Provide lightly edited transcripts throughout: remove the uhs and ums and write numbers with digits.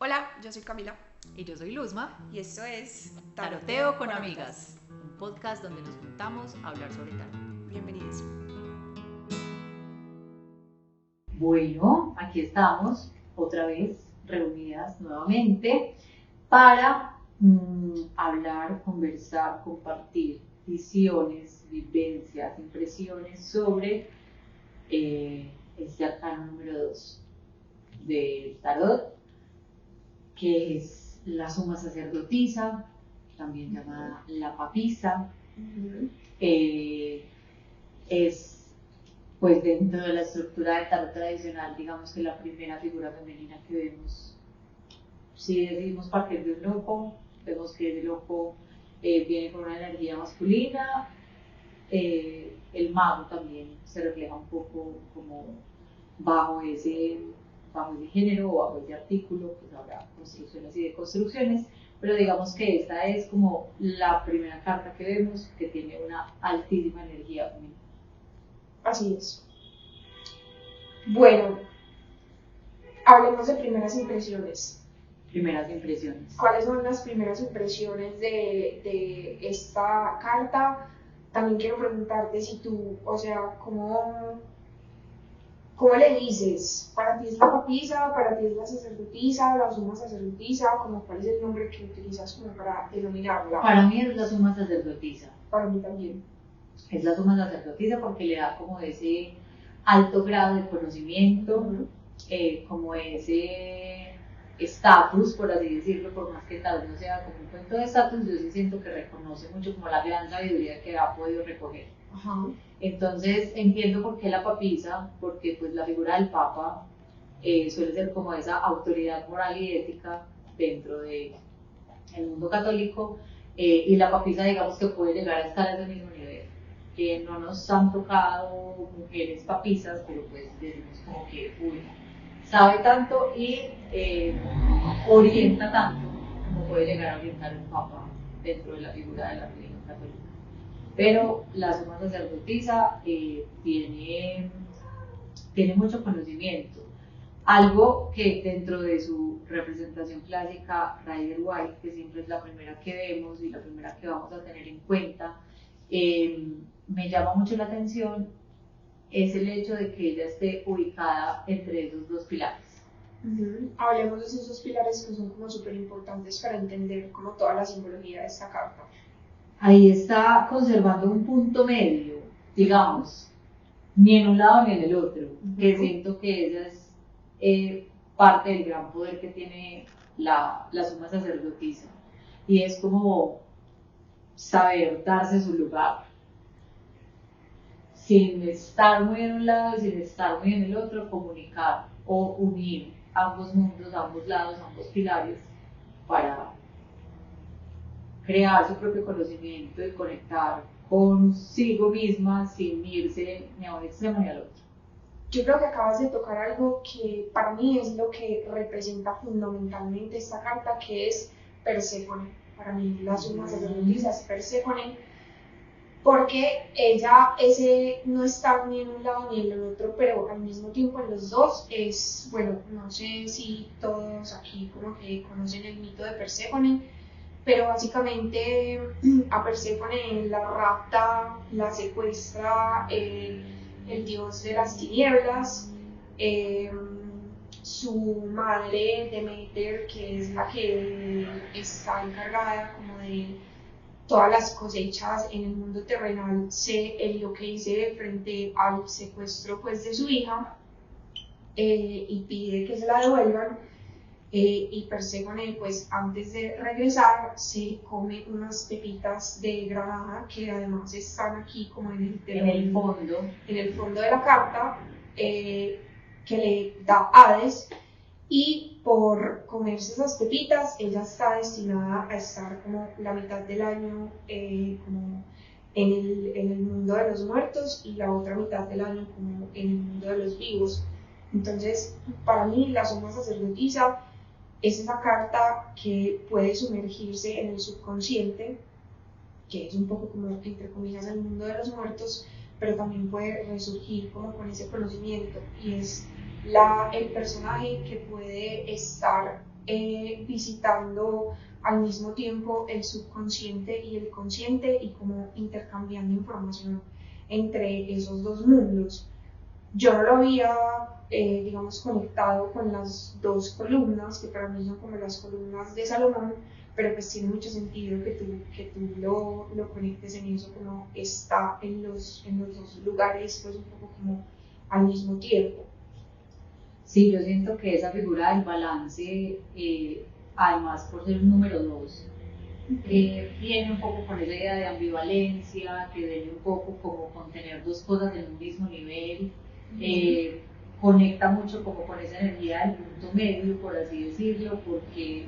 Hola, yo soy Camila Y yo soy Luzma. y esto es Taroteo con Amigas, un podcast donde nos juntamos a hablar sobre tarot. Bienvenidos. Bueno, aquí estamos otra vez reunidas nuevamente para hablar, conversar, compartir visiones, vivencias, impresiones sobre este arcano número 2 del tarot, que es la suma sacerdotisa, también llamada la papisa. Es, pues, dentro de la estructura del tarot tradicional, digamos que la primera figura femenina que vemos. Si decidimos partir de un loco, vemos que ese loco viene con una energía masculina. El mago también se refleja un poco como bajo ese género o bajo ese artículo, pues habrá construcciones y deconstrucciones, pero digamos que esta es como la primera carta que vemos que tiene una altísima energía femenina. Así es. Bueno, hablemos de primeras impresiones. Primeras impresiones. ¿Cuáles son las primeras impresiones de esta carta? También quiero preguntarte si tú, ¿cómo le dices? ¿Para ti es la papisa? ¿Para ti es la sacerdotisa? ¿La suma sacerdotisa? ¿Cuál es el nombre que utilizas como para denominarla? Para mí es la suma sacerdotisa. Para mí también. Es la suma sacerdotisa porque le da como ese alto grado de conocimiento, como ese estatus, por así decirlo, por más que tal vez no sea como un cuento de estatus, yo sí siento que reconoce mucho como la gran sabiduría que ha podido recoger. Ajá. Entonces entiendo por qué la papisa, porque pues la figura del papa suele ser como esa autoridad moral y ética dentro del mundo católico, y la papisa digamos que puede llegar a estar a ese mismo nivel. No nos han tocado mujeres papisas, pero pues decimos como que sabe tanto y orienta tanto como puede llegar a orientar un papa dentro de la figura de la religión católica. Pero la suma sacerdotisa tiene mucho conocimiento. Algo que dentro de su representación clásica, Rider White, que siempre es la primera que vemos y la primera que vamos a tener en cuenta, me llama mucho la atención, es el hecho de que ella esté ubicada entre esos dos pilares. Hablemos de esos dos pilares que son como súper importantes para entender como toda la simbología de esta carta. Ahí está conservando un punto medio, digamos, ni en un lado ni en el otro, que siento que ella es parte del gran poder que tiene la suma sacerdotisa, y es como saber darse su lugar, sin estar muy en un lado y sin estar muy en el otro, comunicar o unir ambos mundos, ambos lados, ambos pilares, para crear su propio conocimiento y conectar consigo misma sin irse ni a un extremo ni al otro. Yo creo que acabas de tocar algo que para mí es lo que representa fundamentalmente esta carta, que es Perséfone. Para mí la suma sacerdotisa es Perséfone, porque ella no está ni en un lado ni en el otro, pero al mismo tiempo en los dos es, bueno, no sé si todos aquí como que conocen el mito de Perséfone, pero básicamente a Perséfone la rapta, la secuestra el dios de las tinieblas, su madre Demeter, que es la que está encargada como de todas las cosechas en el mundo terrenal, se enloquece frente al secuestro pues de su hija, y pide que se la devuelvan. Y Perséfone, pues antes de regresar, se come unas pepitas de granada que además están aquí como en el fondo de la carta, que le da Hades, y por comerse esas pepitas ella está destinada a estar como la mitad del año como en el mundo de los muertos y la otra mitad del año como en el mundo de los vivos. Entonces, para mí la suma sacerdotisa es esa carta que puede sumergirse en el subconsciente, que es un poco como, entre comillas, el mundo de los muertos, pero también puede resurgir como con ese conocimiento, y es el personaje que puede estar visitando al mismo tiempo el subconsciente y el consciente y como intercambiando información entre esos dos mundos. Yo no lo había, digamos, conectado con las dos columnas, que para mí son como las columnas de Salomón, pero pues tiene mucho sentido que tú lo conectes en eso, como está en los dos lugares, pues un poco como al mismo tiempo. Sí, yo siento que esa figura del balance, además por ser un número 2, viene un poco con esa idea de ambivalencia, que viene un poco como con tener dos cosas en un mismo nivel, conecta mucho como con esa energía del punto medio, por así decirlo, porque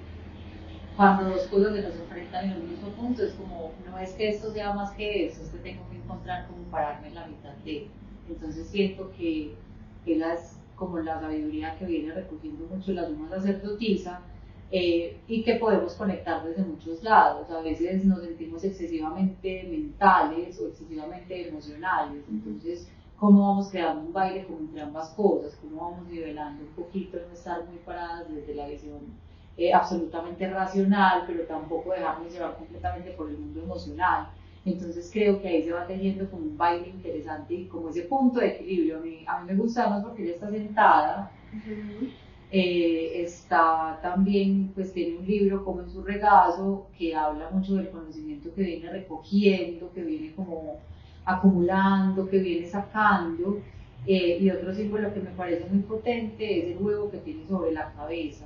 cuando dos cosas se nos enfrentan en un mismo punto, es como, no es que esto sea más que eso, es que tengo que encontrar como pararme en la mitad de. Entonces siento que esa es como la sabiduría que viene recogiendo mucho la suma sacerdotisa, y que podemos conectar desde muchos lados. A veces nos sentimos excesivamente mentales o excesivamente emocionales, entonces cómo vamos creando un baile como entre ambas cosas, cómo vamos nivelando un poquito, no estar muy paradas desde la visión absolutamente racional, pero tampoco dejarnos llevar completamente por el mundo emocional. Entonces creo que ahí se va teniendo como un baile interesante y como ese punto de equilibrio. A mí me gusta más porque ella está sentada, está también, pues tiene un libro como en su regazo que habla mucho del conocimiento que viene recogiendo, que viene como acumulando, que viene sacando, y otro símbolo que me parece muy potente es el huevo que tiene sobre la cabeza,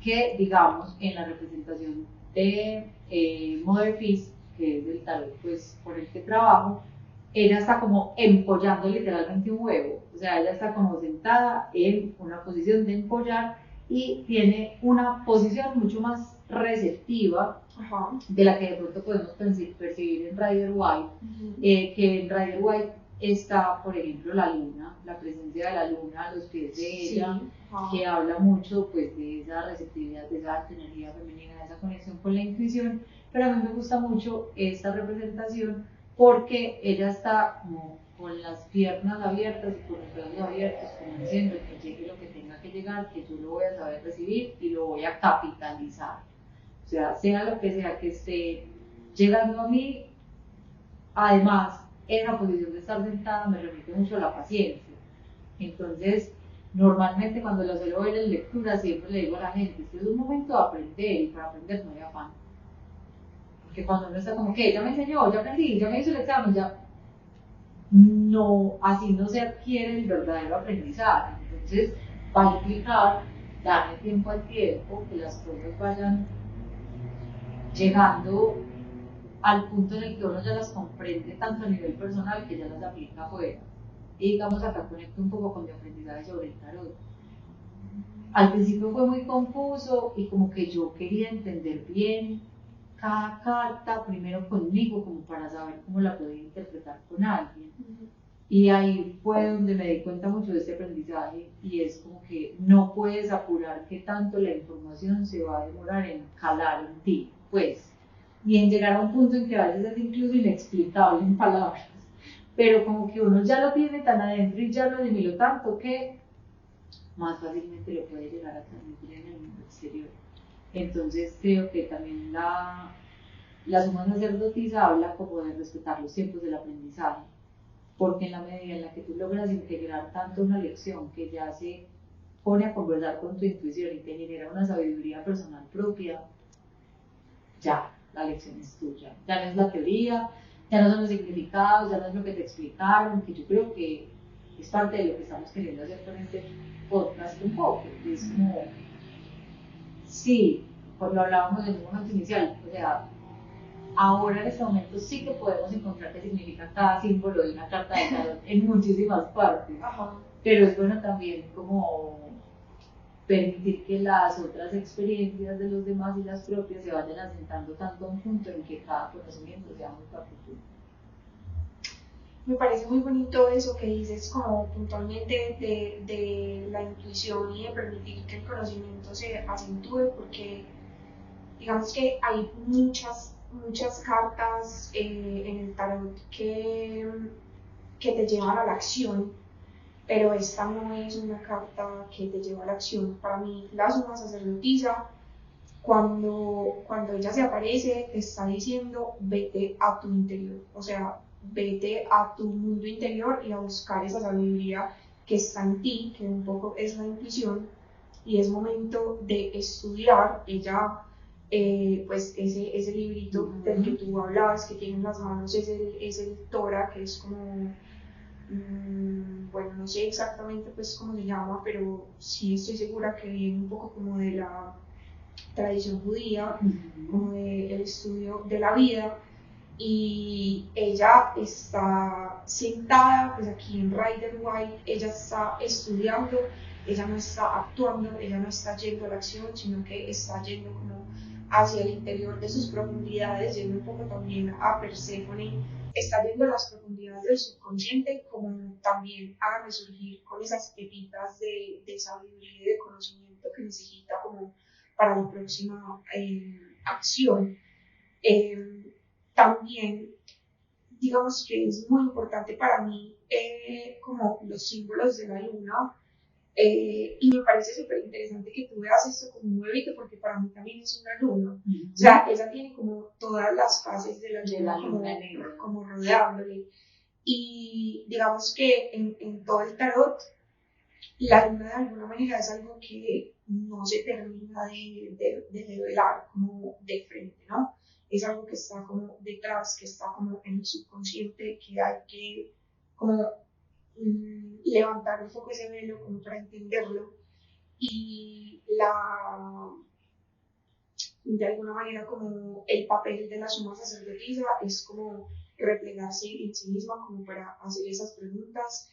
que digamos en la representación de Mother Peace, que es el tarot pues, por el que trabajo, ella está como empollando literalmente un huevo, o sea, ella está como sentada en una posición de empollar y tiene una posición mucho más receptiva de la que de pronto podemos percibir en Rider White, que en Rider White está, por ejemplo, la luna, la presencia de la luna a los pies de ella, que habla mucho pues, de esa receptividad, de esa energía femenina, de esa conexión con la intuición, pero a mí me gusta mucho esta representación porque ella está como con las piernas abiertas y con los brazos abiertos, como diciendo que llegue lo que tenga que llegar, que yo lo voy a saber recibir y lo voy a capitalizar. O sea lo que sea que esté llegando a mí, además, esa posición de estar sentada me remite mucho a la paciencia. Entonces, normalmente cuando la suelo ver en lectura, siempre le digo a la gente, este es un momento de aprender y para aprender no hay afán. Porque cuando uno está como que ya me enseñó, ya aprendí, ya me hizo el examen, ya no, así no se adquiere el verdadero aprendizaje. Entonces va a implicar darle tiempo al tiempo, que las cosas vayan llegando al punto en el que uno ya las comprende tanto a nivel personal que ya las aplica afuera. Y digamos acá conecto un poco con mi aprendizaje sobre el tarot. Al principio fue muy confuso y como que yo quería entender bien cada carta primero conmigo como para saber cómo la podía interpretar con alguien. Y ahí fue donde me di cuenta mucho de este aprendizaje y es como que no puedes apurar que tanto la información se va a demorar en calar en ti, pues, y en llegar a un punto en que a veces es incluso inexplicable en palabras, pero como que uno ya lo tiene tan adentro y ya lo asimiló tanto que más fácilmente lo puede llegar a transmitir en el mundo exterior. Entonces creo que también la suma sacerdotisa habla como de respetar los tiempos del aprendizaje, porque en la medida en la que tú logras integrar tanto una lección que ya se pone a conversar con tu intuición y te genera una sabiduría personal propia, ya, la lección es tuya, ya no es la teoría, ya no son los significados, ya no es lo que te explicaron, que yo creo que es parte de lo que estamos queriendo hacer con este podcast un poco, es como, sí, pues lo hablábamos en un momento inicial, o sea, ahora en este momento sí que podemos encontrar qué significa cada símbolo de una carta de tarot en muchísimas partes. Pero es bueno también como permitir que las otras experiencias de los demás y las propias se vayan asentando tanto a un punto en que cada conocimiento sea muy particular. Me parece muy bonito eso que dices como puntualmente de la intuición y de permitir que el conocimiento se acentúe, porque digamos que hay muchas cartas en el tarot que te llevan a la acción, pero esta no es una carta que te lleva a la acción. Para mí, la suma sacerdotisa cuando ella se aparece, te está diciendo, vete a tu interior, o sea, vete a tu mundo interior y a buscar esa sabiduría que está en ti, que un poco es la intuición, y es momento de estudiar. Ella, pues ese librito del que tú hablabas, que tiene en las manos, es el Torah, que es como, bueno, no sé exactamente pues cómo se llama, pero sí estoy segura que viene un poco como de la tradición judía, como del estudio de la vida, y ella está sentada pues aquí en Rider White, ella está estudiando, ella no está actuando, ella no está yendo a la acción, sino que está yendo como hacia el interior de sus profundidades, yendo un poco también a Perséfone, está yendo a las profundidades del subconsciente, como también a resurgir con esas pepitas de sabiduría y de conocimiento que necesita como para la próxima acción. También, digamos que es muy importante para mí como los símbolos de la luna, y me parece súper interesante que tú veas esto como un huevito, porque para mí también es una luna. O sea, ella tiene como todas las fases de la luna, como rodeándole. Y digamos que en todo el tarot, la luna de alguna manera es algo que no se termina de revelar como de frente, ¿no? Es algo que está como detrás, que está como en el subconsciente, que hay que como levantar un poco ese velo como para entenderlo. Y de alguna manera como el papel de la suma sacerdotisa es como replegarse en sí misma como para hacer esas preguntas,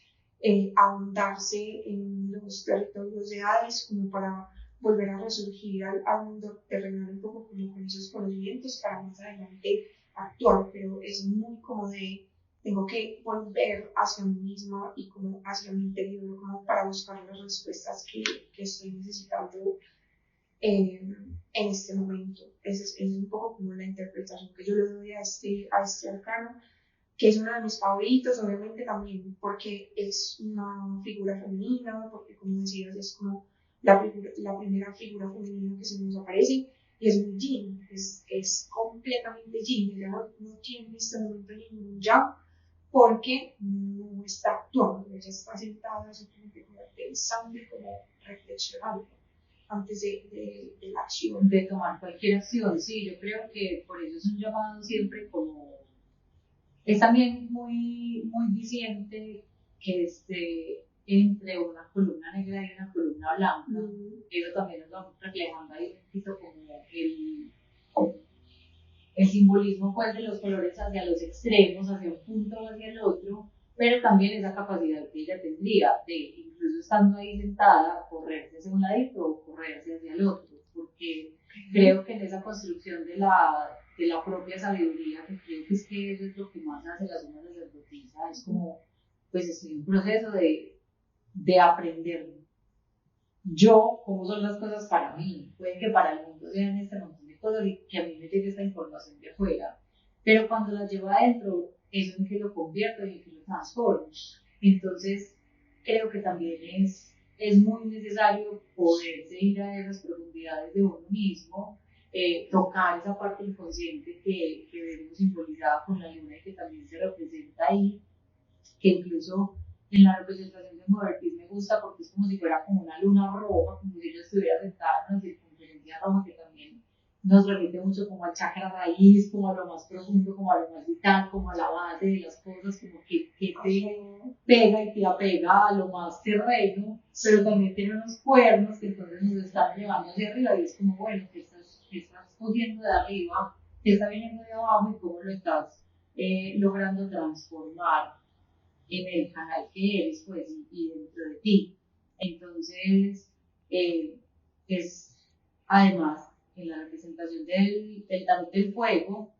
ahondarse en los territorios de Hades como para volver a resurgir al mundo terrenal un poco como con esos conocimientos para más adelante actuar, pero es muy como de tengo que volver hacia mí misma y como hacia mi interior como para buscar las respuestas que estoy necesitando en este momento. Es un poco como la interpretación que yo le doy a este arcano, que es uno de mis favoritos, obviamente también porque es una figura femenina, porque como decías, es como la primera figura femenina que se nos aparece, y es muy yin, es completamente yin, ella no tiene en este momento ningún yang, porque no está actuando, ella está sentada simplemente como pensando y como reflexionando antes de la acción. De tomar cualquier acción, sí, yo creo que por eso es un llamado siempre como, es también muy diciente que esté entre una columna negra y una columna blanca, eso también nos va reflejando ahí un poquito como el simbolismo pues, de los colores hacia los extremos, hacia un punto o hacia el otro, pero también esa capacidad que ella tendría de, incluso estando ahí sentada, correrse hacia un ladito o correrse hacia el otro, porque creo que en esa construcción de la propia sabiduría, que creo que eso es lo que más hace la suma sacerdotisa, es como, pues estoy en un proceso de aprender yo cómo son las cosas para mí. Puede que para el mundo sean este montón de cosas y que a mí me llegue esta información de afuera, pero cuando la llevo adentro, eso en que lo convierto y en que lo transformo. Entonces, creo que también es muy necesario poderse ir a esas profundidades de uno mismo, tocar esa parte inconsciente que vemos simbolizada con la luna y que también se representa ahí, que incluso en la representación de Movertis me gusta porque es como si fuera como una luna roja, como si ella estuviera sentada en una circunferencia roja, que también nos remite mucho como al chakra raíz, como a lo más profundo, como a lo más vital, como a la base de las cosas, como que te pega y te apega a lo más terreno, pero también tiene unos cuernos que entonces nos están llevando hacia arriba y es como, bueno, que estás cogiendo de arriba, que está viniendo de abajo y cómo lo estás logrando transformar en el canal que eres, pues, y dentro de ti. Entonces, es además en la representación del tarot del fuego,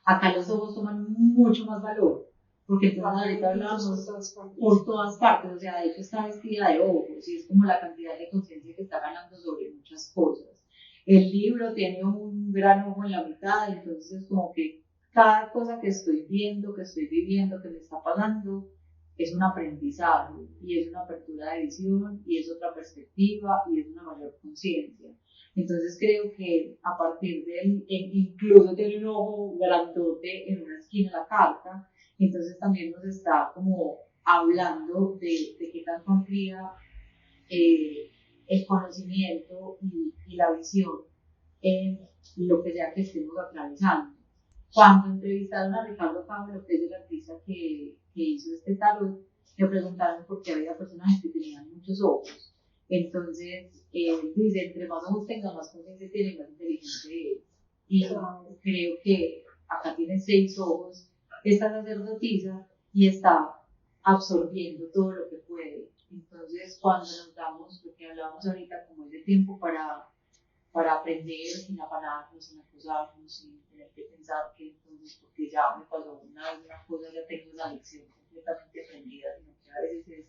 acá los ojos toman mucho más valor, porque entonces ahorita hablamos por todas partes, o sea, de hecho está vestida de ojos, y es como la cantidad de conciencia que está ganando sobre muchas cosas. El libro tiene un gran ojo en la mitad, entonces como que cada cosa que estoy viendo, que estoy viviendo, que me está pasando, es un aprendizaje y es una apertura de visión y es otra perspectiva y es una mayor conciencia. Entonces creo que a partir del, incluso tiene un ojo grandote en una esquina de la carta, entonces también nos está como hablando de qué tanto amplía el conocimiento y la visión en lo que sea que estemos atravesando. Cuando entrevistaron a Ricardo Pablo, que es el artista que hizo este tarot, le preguntaron por qué había personajes que tenían muchos ojos. Entonces, dice, entre más ojos tenga, más conciencia tiene, más inteligente es. Y creo que acá tiene 6 ojos esta sacerdotisa y está absorbiendo todo lo que puede. Entonces, cuando nos damos, lo que hablábamos ahorita, como es de tiempo para aprender sin afanarnos, sin acusarnos, sin tener que pensar que entonces, porque ya me pasó una vez una cosa, ya tengo una lección completamente aprendida, sino que a veces es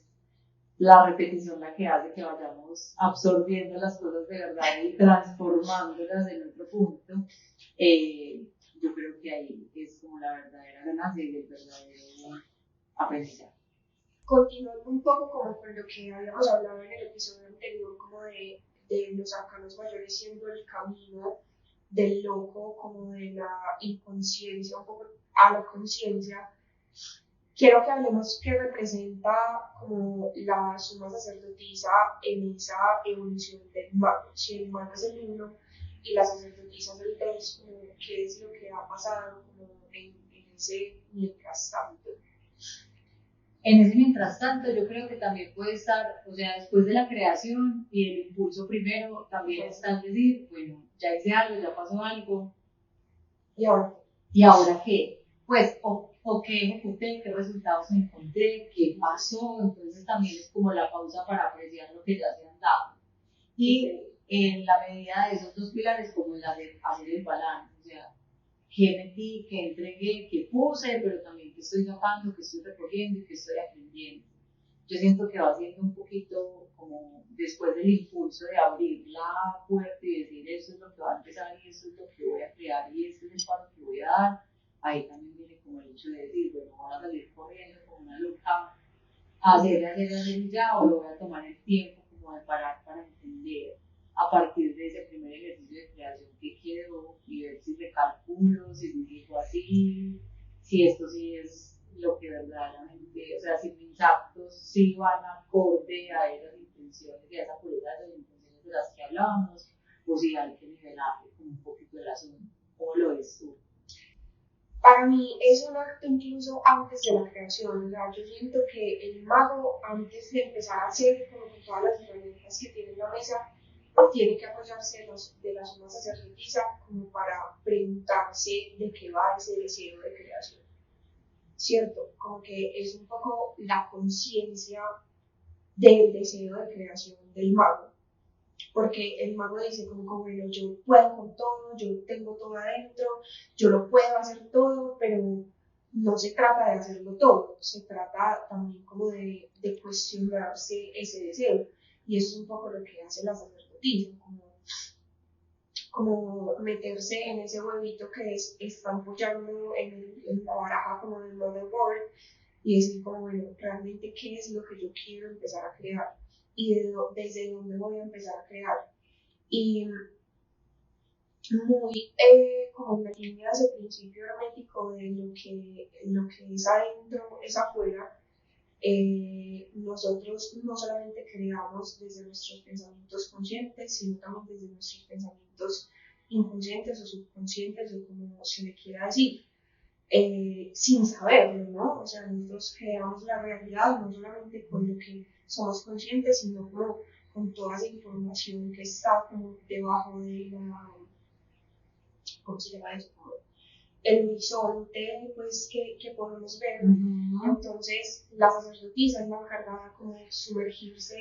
la repetición la que hace que vayamos absorbiendo las cosas de verdad y transformándolas en otro punto. Yo creo que ahí es como la verdadera ganancia y el verdadero aprendizaje. Continuando un poco como con lo que habíamos hablado en el episodio anterior, como de los arcanos mayores siendo el camino del loco, como de la inconsciencia, un poco a la conciencia, quiero que hablemos qué representa como la suma sacerdotisa en esa evolución del mago. Si el mago es el 1 y la sacerdotisa es el 2, como qué es lo que ha pasado como en ese mientras tanto. En ese mientras tanto, yo creo que también puede estar, o sea, después de la creación y el impulso primero, también está el decir, bueno, ya hice algo, ya pasó algo. ¿Y ahora? ¿Y ahora qué? Pues, o qué ejecuté, qué resultados encontré, qué pasó. Entonces también es como la pausa para apreciar lo que ya se han dado. Y en la medida de esos 2 pilares, como el hacer el balance, o sea, qué metí, qué entregué, qué puse, pero también qué estoy sacando, qué estoy recogiendo y qué estoy aprendiendo. Yo siento que va siendo un poquito como después del impulso de abrir la puerta y decir esto es lo que va a empezar y esto es lo que voy a crear y este es el paso que voy a dar. Ahí también viene como el hecho de decir, bueno, voy a salir corriendo como una loca, hacer y ya, o lo voy a tomar el tiempo como de parar para entender a partir de ese primer ejercicio de creación que quiero y ver si recalculo, si me digo así, si esto sí es lo que verdaderamente, o sea, si mis actos sí van acorde a esas intenciones y a esa pureza de las intenciones de las que hablábamos, o si hay que nivelarle como un poquito el asunto, o lo es tú. Para mí es un acto incluso antes de la creación, o sea, yo siento que el mago antes de empezar a hacer como con todas las herramientas que tiene en la mesa, tiene que apoyarse de la suma sacerdotisa como para preguntarse de qué va ese deseo de creación, ¿cierto? Como que es un poco la conciencia del deseo de creación del mago, porque el mago dice como bueno, yo puedo con todo, yo tengo todo adentro, yo lo puedo hacer todo, pero no se trata de hacerlo todo, se trata también como de cuestionarse ese deseo, y eso es un poco lo que hace la sacerdotisa, como meterse en ese huevito que están apoyando en la baraja como del motherboard y decir como, bueno, realmente qué es lo que yo quiero empezar a crear y desde dónde voy a empezar a crear. Y muy como en la línea de ese principio hermético de lo que es adentro es afuera, nosotros no solamente creamos desde nuestros pensamientos conscientes, sino también desde nuestros pensamientos inconscientes o subconscientes o como se le quiera decir, sin saberlo, ¿no? O sea, nosotros creamos la realidad no solamente con lo que somos conscientes, sino como con toda esa información que está como debajo de la, ¿cómo se llama eso? El horizonte pues que podemos ver. Entonces la sacerdotisa es la encargada como de sumergirse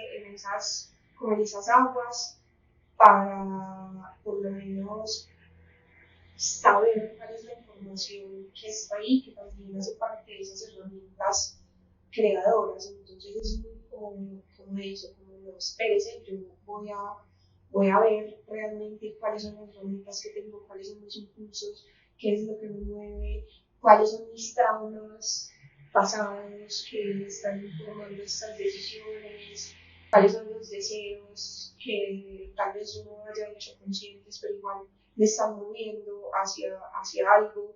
como en esas aguas para por lo menos saber cuál es la información que está ahí, que también hace parte de esas herramientas creadoras. Entonces es muy como eso, como no espérese, yo voy a ver realmente cuáles son las herramientas que tengo, cuáles son los impulsos, qué es lo que me mueve, cuáles son mis traumas pasados que están informando estas decisiones, cuáles son los deseos que tal vez uno haya hecho conscientes, pero igual me están moviendo hacia algo.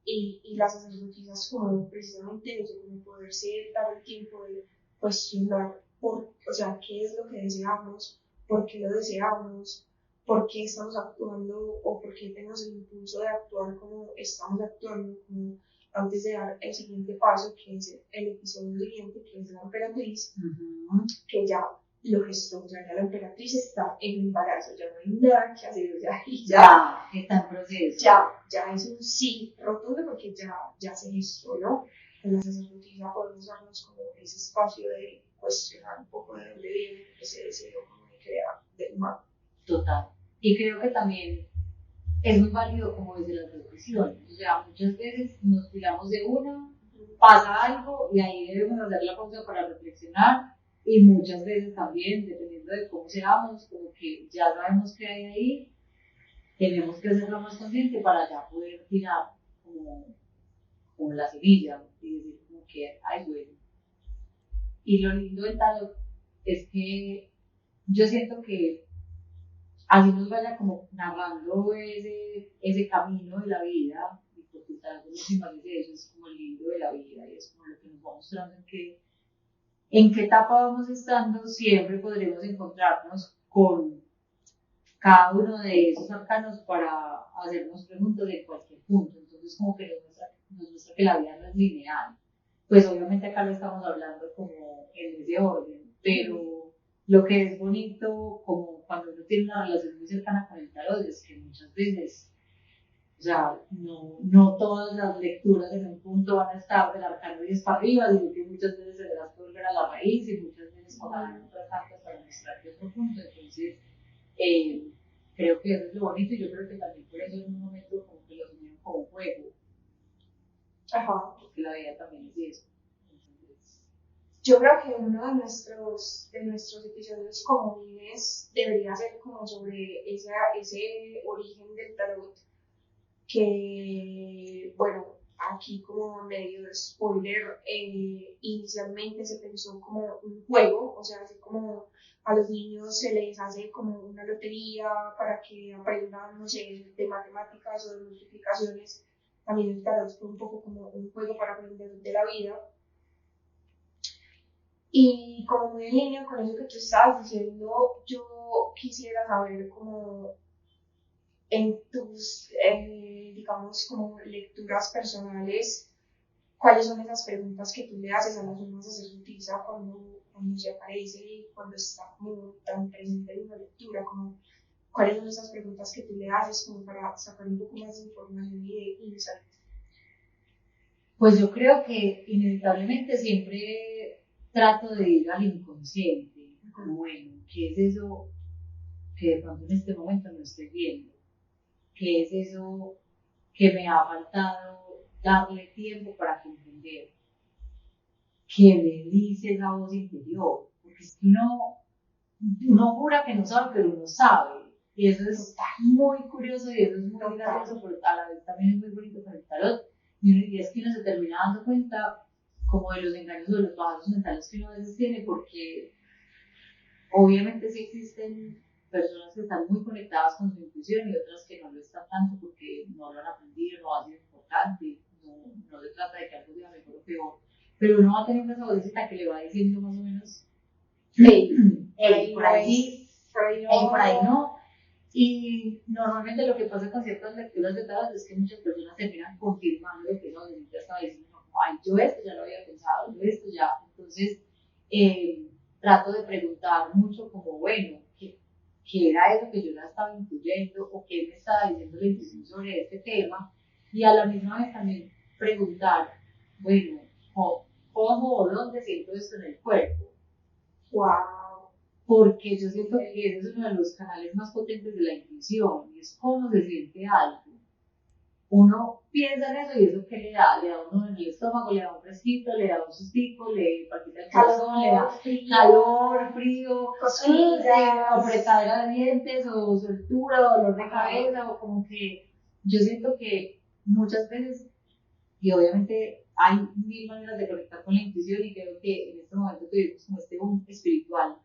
Y las sacerdotisas como precisamente eso, como poderse dar el tiempo de cuestionar o sea, qué es lo que deseamos, por qué lo deseamos, por qué estamos actuando o por qué tenemos el impulso de actuar como estamos actuando, como antes de dar el siguiente paso, que es el episodio siguiente, que es la emperatriz, que ya lo gestó, o sea, ya la emperatriz está en el embarazo, ya no hay nada que hacer, o sea, y ya está en proceso. Ya es un sí rotundo porque ya se gestó, ¿no? En la sacerdotisa podemos darnos como ese espacio de cuestionar un poco de dónde viene ese deseo como de crear del mal. Total. Y creo que también es muy válido como desde las dos visiones. O sea, muchas veces nos tiramos de una, pasa algo y ahí debemos hacer la pausa para reflexionar. Y muchas veces también, dependiendo de cómo seamos, como que ya sabemos qué hay ahí, tenemos que hacerlo más consciente para ya poder tirar como la semilla y decir como que, ay, bueno. Y lo lindo del tarot es que yo siento que así nos vaya como narrando ese camino de la vida, y porque el tarot muchísimas veces eso es como el libro de la vida y es como lo que nos va mostrando en qué etapa vamos estando, siempre podremos encontrarnos con cada uno de esos arcanos para hacernos preguntas en cualquier punto. Entonces, como que nos muestra que la vida no es lineal. Pues obviamente acá lo estamos hablando como en ese orden, pero lo que es bonito, como cuando uno tiene una relación muy cercana con el tarot, es que muchas veces, o sea, no todas las lecturas en un punto van a estar del arcano 10 para arriba, sino que muchas veces se le da que volver a la raíz y muchas veces pasarán otras cartas para mostrarte otro punto. Entonces, creo que eso es lo bonito y yo creo que también por eso en un momento como que lo unieron como un juego. Ajá. Porque la vida también es eso. Entonces, yo creo que uno de nuestros episodios comunes debería ser como sobre ese origen del tarot, que, bueno, aquí como medio de spoiler, inicialmente se pensó como un juego, o sea, así como a los niños se les hace como una lotería para que aprendan, no sé, de matemáticas o de multiplicaciones. También el tarot fue un poco como un juego para aprender de la vida. Y como muy en línea con eso que tú estabas diciendo, yo quisiera saber como en tus, digamos, como lecturas personales, cuáles son esas preguntas que tú le haces a la suma sacerdotisa cuando se aparece y cuando está como tan presente en una lectura, como cuáles son esas preguntas que tú le haces como para sacar un poco más de información y de insight. pues yo creo que inevitablemente siempre trato de ir al inconsciente, como bueno, ¿qué es eso que de pronto en este momento no estoy viendo? ¿Qué es eso que me ha faltado darle tiempo para comprender? ¿Qué me dice esa voz interior? Porque es que uno jura que no sabe, pero uno sabe. Y eso es muy curioso y eso es muy gracioso, pero a la vez también es muy bonito con el tarot. Y es que uno se termina dando cuenta como de los engaños o de los bajos mentales que uno a veces tiene, porque obviamente sí existen personas que están muy conectadas con su intuición y otras que no lo están tanto porque no lo han aprendido, no ha sido importante, no se trata de que algo sea mejor o peor, pero uno va teniendo esa vocecita que le va diciendo más o menos, por ahí no. Y normalmente lo que pasa con ciertas lecturas de tarot es que muchas personas terminan confirmando lo que uno ya estaba diciendo, como, ay, yo esto ya lo había pensado, yo esto ya. Entonces, trato de preguntar mucho como, bueno, ¿qué era eso que yo ya estaba incluyendo o qué me estaba diciendo la intuición sobre este tema? Y a la misma vez también preguntar, bueno, ¿cómo o dónde siento esto en el cuerpo? Wow. Porque yo siento que ese es uno de los canales más potentes de la intuición y es cómo se siente algo. Uno piensa en eso y eso que le da uno en el estómago, le da un fresquito, le da un sustico, le palpita el corazón, le da calor, frío, cosquillas, apretadera de dientes o soltura, dolor de cabeza o como que yo siento que muchas veces, y obviamente hay mil maneras de conectar con la intuición y creo que en este momento tuvimos como este boom espiritual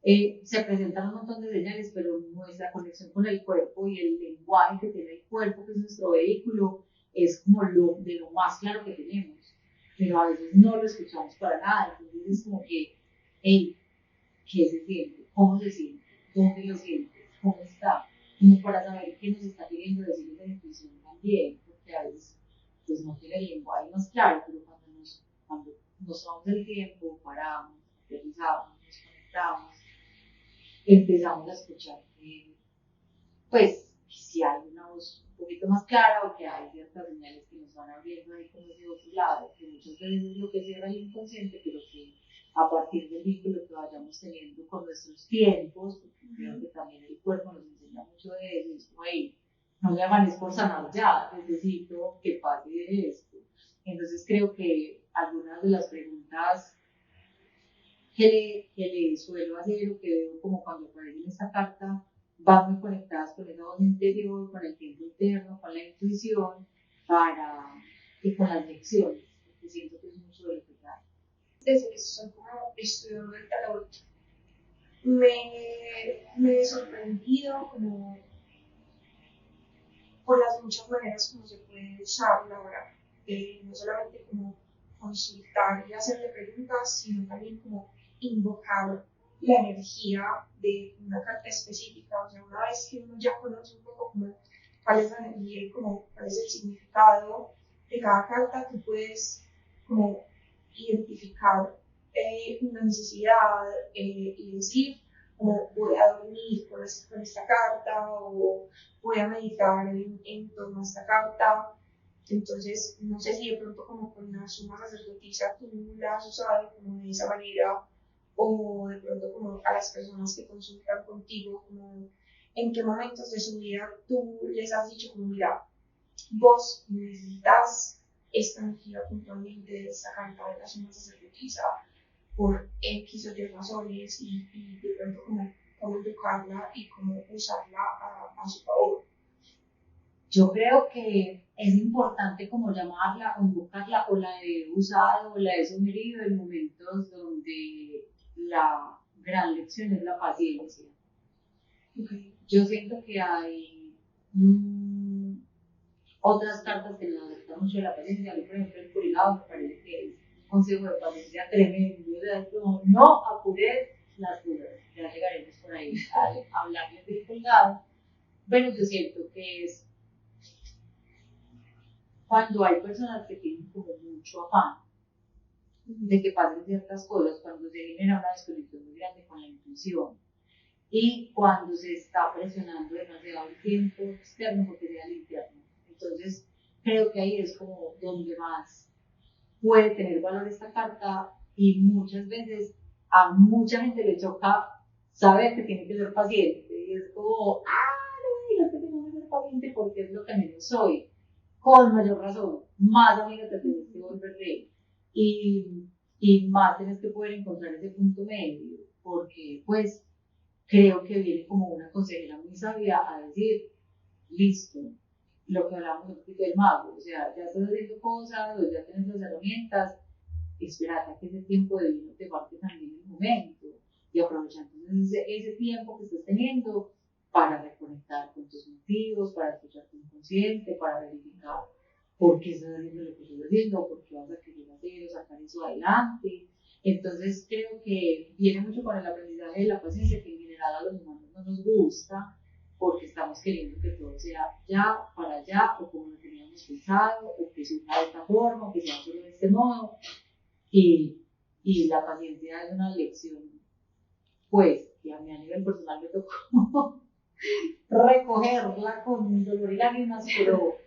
se presentan un montón de señales, pero nuestra conexión con el cuerpo y el lenguaje que tiene el cuerpo, que es nuestro vehículo, es como de lo más claro que tenemos, pero a veces no lo escuchamos para nada. Entonces es como que, hey, ¿qué se siente? ¿Cómo se siente? ¿Dónde lo sientes? ¿Cómo está? Como para saber qué nos está queriendo decir esa intuición también, porque a veces pues no tiene el lenguaje más claro, pero cuando nos tomamos el tiempo, paramos, realizamos, nos conectamos, empezamos a escuchar que, pues, si hay una voz un poquito más clara o que hay ciertas señales que nos van abriendo ahí como ese otro lado, que muchas veces es lo que cierra el inconsciente, pero que a partir del vínculo que vayamos teniendo con nuestros tiempos, porque creo que también el cuerpo nos enseña mucho de eso, es como, hey, no me hagan por sanar ya, necesito que pase esto. Entonces creo que algunas de las preguntas que le suelo hacer o que veo como cuando aparece en esta carta van muy conectadas con esa voz interior, con el tiempo interno, con la intuición y con las lecciones, porque siento que es mucho de lo que trae. Desde que estoy como estudiando el tarot, me he sorprendido como por las muchas maneras como se puede usar la hora de no solamente como consultar y hacerle preguntas, sino también como invocar la energía de una carta específica. O sea, una vez que uno ya conoce un poco como cuál es la energía y como cuál es el significado de cada carta, tú puedes como identificar una necesidad y decir, como voy a dormir con esta carta o voy a meditar en torno a esta carta. Entonces, no sé si de pronto como con la suma sacerdotisa tú la has usado como de esa manera o de pronto como a las personas que consultan contigo, como en qué momentos de su vida tú les has dicho como mira, vos necesitas esta energía puntualmente de esta carta de la suma sacerdotisa por X o Y razones y de pronto cómo educarla y cómo usarla a su favor. Yo creo que es importante como llamarla o invocarla o la he usado o la he sugerido en momentos donde la gran lección es la paciencia. Okay. Yo siento que hay otras cartas que nos acercan mucho de la paciencia. A mí, por ejemplo, el cuidado me parece que es un consejo de paciencia tremendo. O sea, como no apures las cosas, ya llegaremos por ahí a hablarles del colgado. Pero yo siento que es cuando hay personas que tienen como mucho afán de que pasen ciertas cosas, cuando se genera una desconexión muy grande con la intuición y cuando se está presionando demasiado el tiempo externo porque sea el interno. Entonces, creo que ahí es como donde más puede tener valor esta carta y muchas veces a mucha gente le choca saber que tiene que ser paciente y es como, no digas que tengo que ser paciente porque es lo que menos soy. Con mayor razón, más amiga te tienes que volver de y más tienes que poder encontrar ese punto medio, porque pues creo que viene como una consejera muy sabia a decir, listo, lo que hablamos un poquito del mago, o sea, ya estás haciendo cosas, o ya tienes las herramientas, espérate a que ese tiempo de vino te parte también el momento y aprovechando ese tiempo que estás teniendo para reconectar con tus motivos, para escuchar tu inconsciente, para verificar por qué estás haciendo lo que estás haciendo, por qué vas a querer hacer o sacar eso adelante. Entonces creo que viene mucho con el aprendizaje de la paciencia, que en general a los humanos no nos gusta, porque estamos queriendo que todo sea ya, para allá, o como lo teníamos pensado, o que sea de esta forma, o que sea solo de este modo. Y la paciencia es una lección, pues, que a mí a nivel personal me tocó recogerla con dolor y lágrimas, pero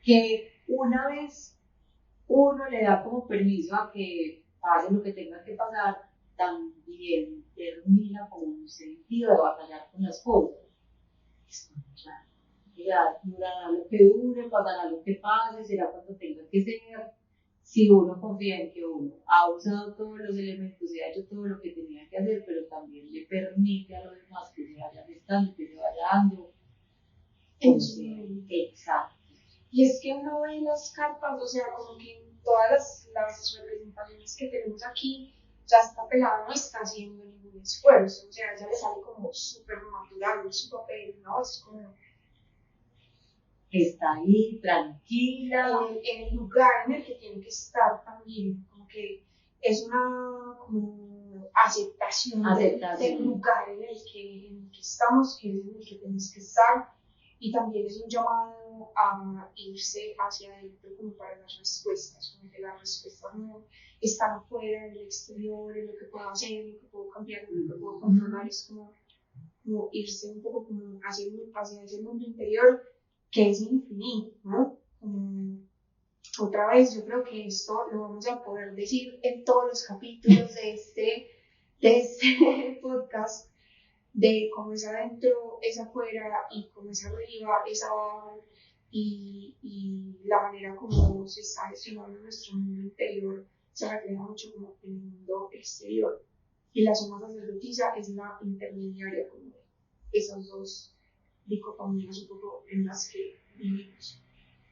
que una vez uno le da como permiso a que pase lo que tenga que pasar, también termina como un sentido de batallar con las cosas. Es como, ya durará lo que dure, pasará lo que pase, será cuando tenga que ser. Si uno confía en que uno ha usado todos los elementos y ha hecho todo lo que tenía que hacer, pero también le permite a los demás que se vaya gestando, que se vaya dando. Exacto. Y es que uno ve las cartas, o sea, como que en todas las representaciones que tenemos aquí, o ya esta pelada no está haciendo ningún esfuerzo, o sea, a ella le sale como súper natural su papel, ¿no? Es como está ahí, tranquila. en el lugar en el que tiene que estar también, como que es una como aceptación, del lugar en el que estamos, que es en el que tienes que estar, y también es un llamado a irse hacia adentro como para las respuestas, como que las respuestas no están afuera, en el exterior, en lo que puedo hacer, en lo que puedo cambiar, en lo que puedo controlar, es como irse un poco como hacia ese mundo interior que es infinito, ¿no? Otra vez, yo creo que esto lo vamos a poder decir en todos los capítulos de este podcast, de cómo es adentro, es afuera, y cómo es arriba, es abajo, y la manera como se está gestionando nuestro mundo interior se refleja mucho como en el mundo exterior. Y la suma sacerdotisa es la intermediaria como de esas dos dicotomías un poco en las que vivimos.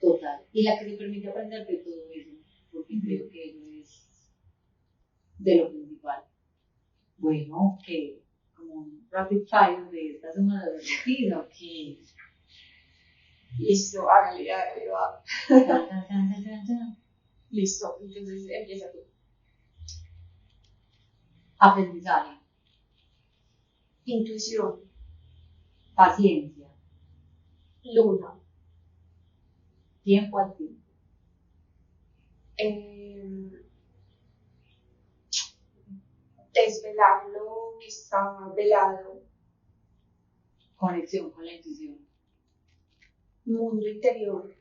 Total. Y la que se permite aprender de todo eso, porque creo que eso es de lo principal. Bueno, que como un rapid fire de esta semana de rutina, que listo, hágale, va. Listo, entonces empieza tú. aprendizaje, Intuición, paciencia, luna, tiempo al tiempo, desvelar lo que está velado, conexión con la intuición, mundo interior,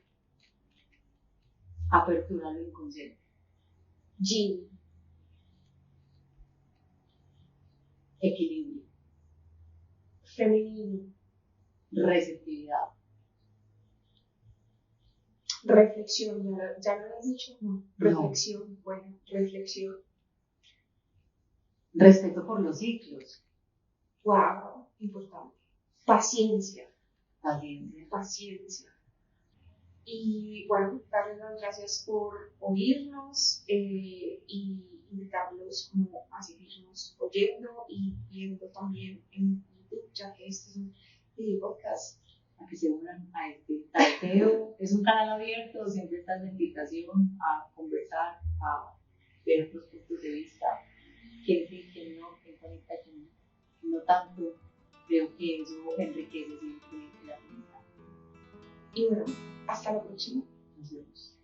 apertura a lo inconsciente, yin, equilibrio, femenino, receptividad, reflexión, ¿ya lo has dicho? No, No. reflexión, bueno, reflexión, respeto por los ciclos, wow, importante, paciencia, paciencia. Y bueno, darles las gracias por oírnos, y invitarlos como a seguirnos oyendo y viendo también en YouTube, ya que este es un video podcast. A que se unan a este taroteo. Es un canal abierto, siempre está la invitación a conversar, a ver otros puntos de vista, quién sí, quién no, quién conecta, quién no tanto. Creo que eso enriquece siempre la amistad. Y bueno, hasta la próxima. Nos vemos.